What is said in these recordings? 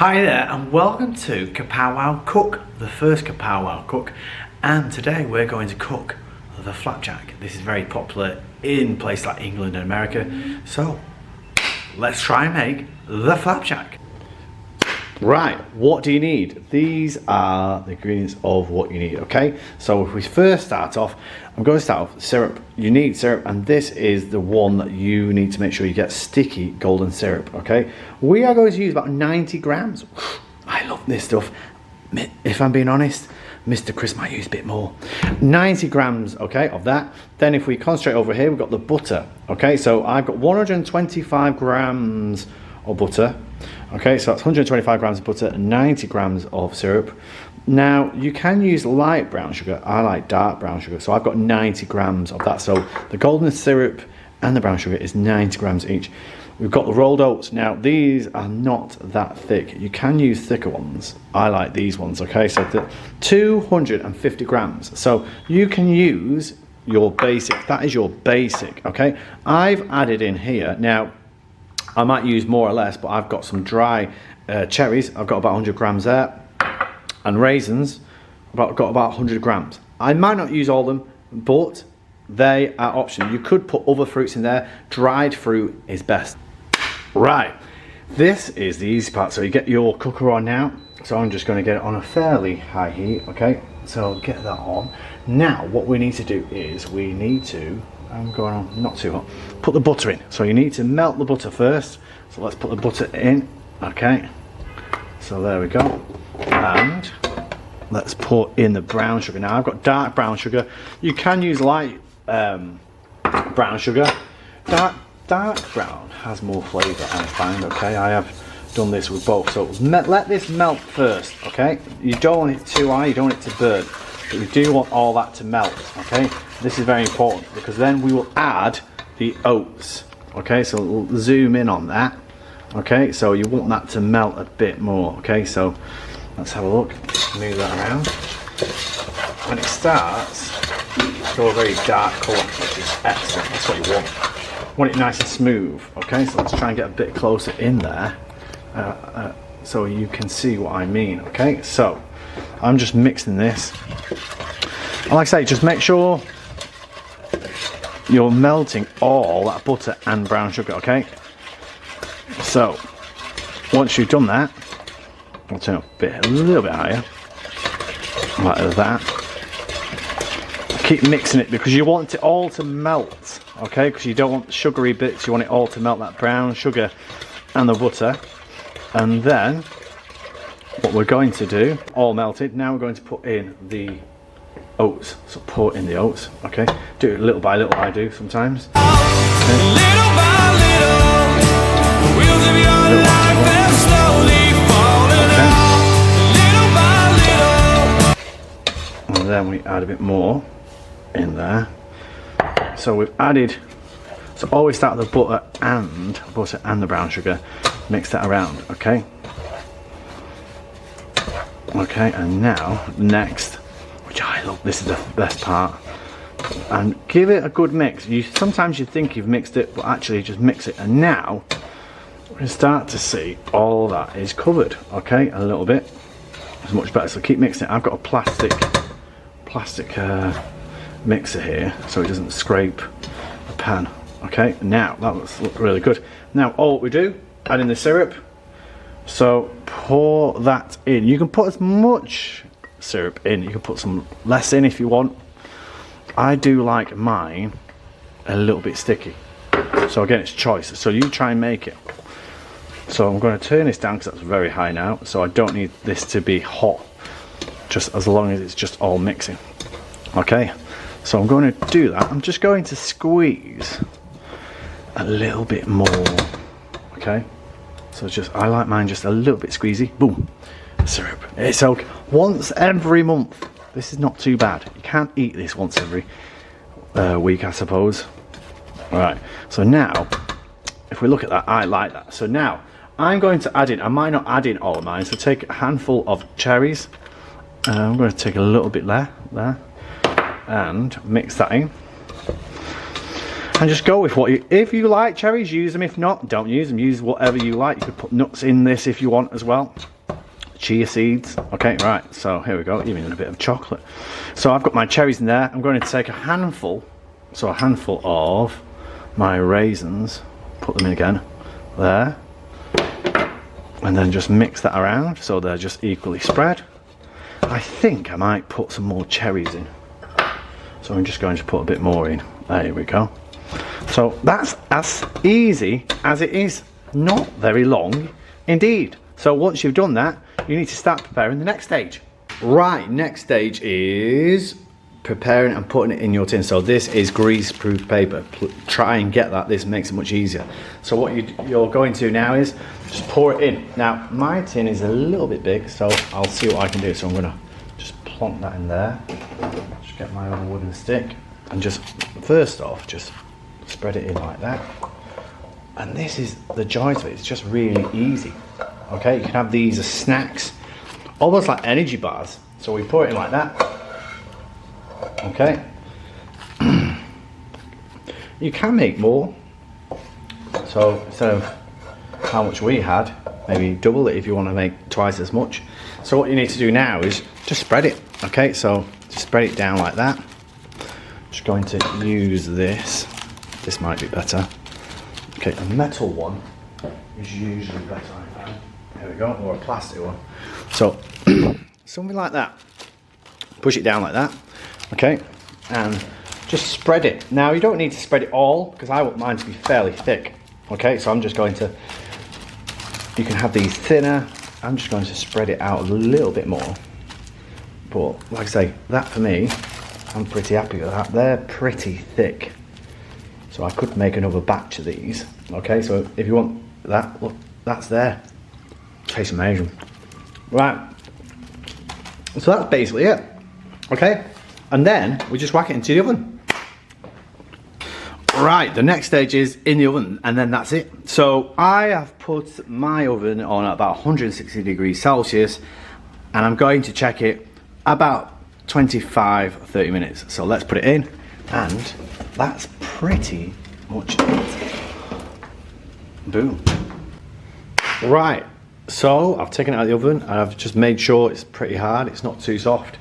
Hi there and welcome to Kapow Wow Cook, the first Kapow Wow Cook, and today we're going to cook the flapjack. This is very popular in places like England and America, so let's try and make the flapjack. Right, what do you need? These are the ingredients of what you need, okay? So if we first start off, I'm going to start off with syrup. You need syrup, and this is the one that you need to make sure you get sticky golden syrup, okay? We are going to use about 90 grams. I love this stuff. If I'm being honest, Mr. Chris might use a bit more. 90 grams, okay, of that. Then if we concentrate over here, we've got the butter, okay? So I've got 125 grams of butter. Okay, so that's 125 grams of butter and 90 grams of syrup. Now, you can use light brown sugar. I like dark brown sugar, so I've got 90 grams of that. So the golden syrup and the brown sugar is 90 grams each. We've got the rolled oats. Now, these are not that thick. You can use thicker ones. I like these ones, okay? So 250 grams. So you can use your basic. That is your basic, okay? I've added in here, now, I might use more or less, but I've got some dry cherries. I've got about 100 grams there. And raisins, I've got about 100 grams. I might not use all of them, but they are optional. You could put other fruits in there. Dried fruit is best. Right, this is the easy part. So you get your cooker on now. So I'm just going to get it on a fairly high heat, okay? So get that on. Now, what we need to do is we need to, I'm going on not too hot, put the butter in. So you need to melt the butter first. So let's put the butter in, okay? So there we go. And let's put in the brown sugar. Now I've got dark brown sugar. You can use light brown sugar. Dark brown has more flavour, I find, okay? I have done this with both. So let this melt first, okay? You don't want it too high, you don't want it to burn. But you do want all that to melt, okay? This is very important because then we will add the oats, okay? So we'll zoom in on that, okay? So you want that to melt a bit more, okay? So let's have a look, move that around. When it starts, go a very dark colour, which is excellent, that's what you want. You want it nice and smooth, okay? So let's try and get a bit closer in there so you can see what I mean, okay? So I'm just mixing this. And like I say, just make sure you're melting all that butter and brown sugar, okay? So once you've done that, I'll turn up a little bit higher, like that. Keep mixing it because you want it all to melt, okay? Because you don't want the sugary bits, you want it all to melt, that brown sugar and the butter. And then what we're going to do, all melted, now we're going to put in the oats. So pour in the oats, okay? Do it little by little, I do sometimes. Okay. Little by little, the wheels of your life are slowly falling off. Little by little. And then we add a bit more in there. So we've added, so always start with the butter and the brown sugar. Mix that around, okay? Okay, and now next, which I love, this is the best part, and give it a good mix. Sometimes you think you've mixed it, but actually just mix it. And now we're going to start to see all that is covered, okay? A little bit. It's much better, so keep mixing it. I've got a plastic mixer here so it doesn't scrape the pan, okay? Now that looks really good. Now all we do, add in the syrup. So pour that in. You can put as much syrup in, you can put some less in if you want. I do like mine a little bit sticky, so again, it's choice, so you try and make it. So I'm going to turn this down because that's very high now, so I don't need this to be hot, just as long as it's just all mixing, okay? So I'm going to do that. I'm just going to squeeze a little bit more, okay? So just, I like mine just a little bit squeezy. Boom, syrup. It's okay. Once every month. This is not too bad. You can't eat this once every week, I suppose. All right. So now, if we look at that, I like that. So now, I'm going to add in, I might not add in all of mine, so take a handful of cherries. I'm going to take a little bit there, and mix that in. And just go with what you, if you like cherries, use them. If not, don't use them. Use whatever you like. You could put nuts in this if you want as well. Chia seeds. Okay, right, so here we go, even a bit of chocolate. So I've got my cherries in there. I'm going to take a handful of my raisins, put them in again, there, and then just mix that around so they're just equally spread. I think I might put some more cherries in. So I'm just going to put a bit more in. There we go. So that's as easy as it is. Not very long indeed. So once you've done that, you need to start preparing the next stage. Right, next stage is preparing and putting it in your tin. So this is grease-proof paper. Try and get that. This makes it much easier. So what you're going to do now is just pour it in. Now, my tin is a little bit big, so I'll see what I can do. So I'm going to just plonk that in there. Just get my other wooden stick and just, first off, just spread it in like that. And this is the joy of it. It's just really easy. Okay, you can have these as snacks, almost like energy bars. So we pour it in like that. Okay. You can make more. So instead of how much we had, maybe double it if you want to make twice as much. So what you need to do now is just spread it. Okay, so just spread it down like that. Just going to use this. This might be better. Okay, a metal one is usually better. There we go, or a plastic one. So, something like that. Push it down like that, okay? And just spread it. Now, you don't need to spread it all, because I want mine to be fairly thick. Okay, so I'm just going to, you can have these thinner. I'm just going to spread it out a little bit more. But, like I say, that for me, I'm pretty happy with that. They're pretty thick. So I could make another batch of these. Okay, so if you want that, look, that's there. Tastes amazing. Right, so that's basically it. Okay, and then we just whack it into the oven. Right, the next stage is in the oven, and then that's it. So I have put my oven on at about 160 degrees Celsius, and I'm going to check it about 25-30 minutes. So let's put it in, and that's pretty much it. Boom. Right. So I've taken it out of the oven and I've just made sure it's pretty hard, it's not too soft.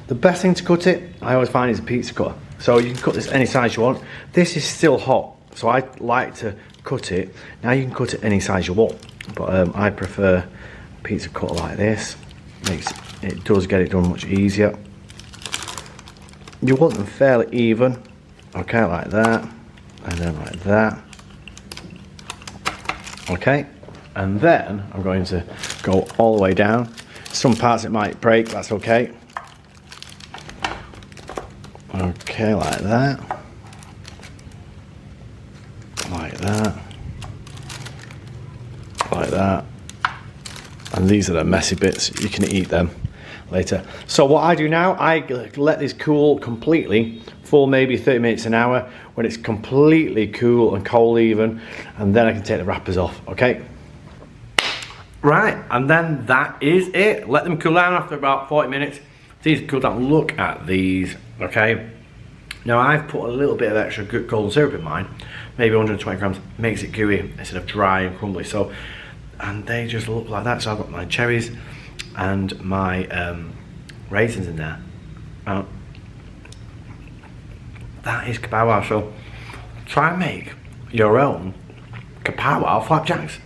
The best thing to cut it, I always find, is a pizza cutter. So you can cut this any size you want. This is still hot, so I like to cut it. Now you can cut it any size you want, but I prefer a pizza cutter like this. It does get it done much easier. You want them fairly even, okay, like that, and then like that. Okay. And then I'm going to go all the way down. Some parts it might break, that's okay. Okay, like that. Like that. Like that. And these are the messy bits, you can eat them later. So what I do now, I let this cool completely for maybe 30 minutes, an hour, when it's completely cool and cold even, and then I can take the wrappers off, okay? Right, and then that is it. Let them cool down after about 40 minutes. These cool down. Look at these, okay? Now I've put a little bit of extra good golden syrup in mine, maybe 120 grams, makes it gooey instead of dry and crumbly. So, and they just look like that. So I've got my cherries and my raisins in there. That is Kapow Wow. So try and make your own Kapow Wow flapjacks.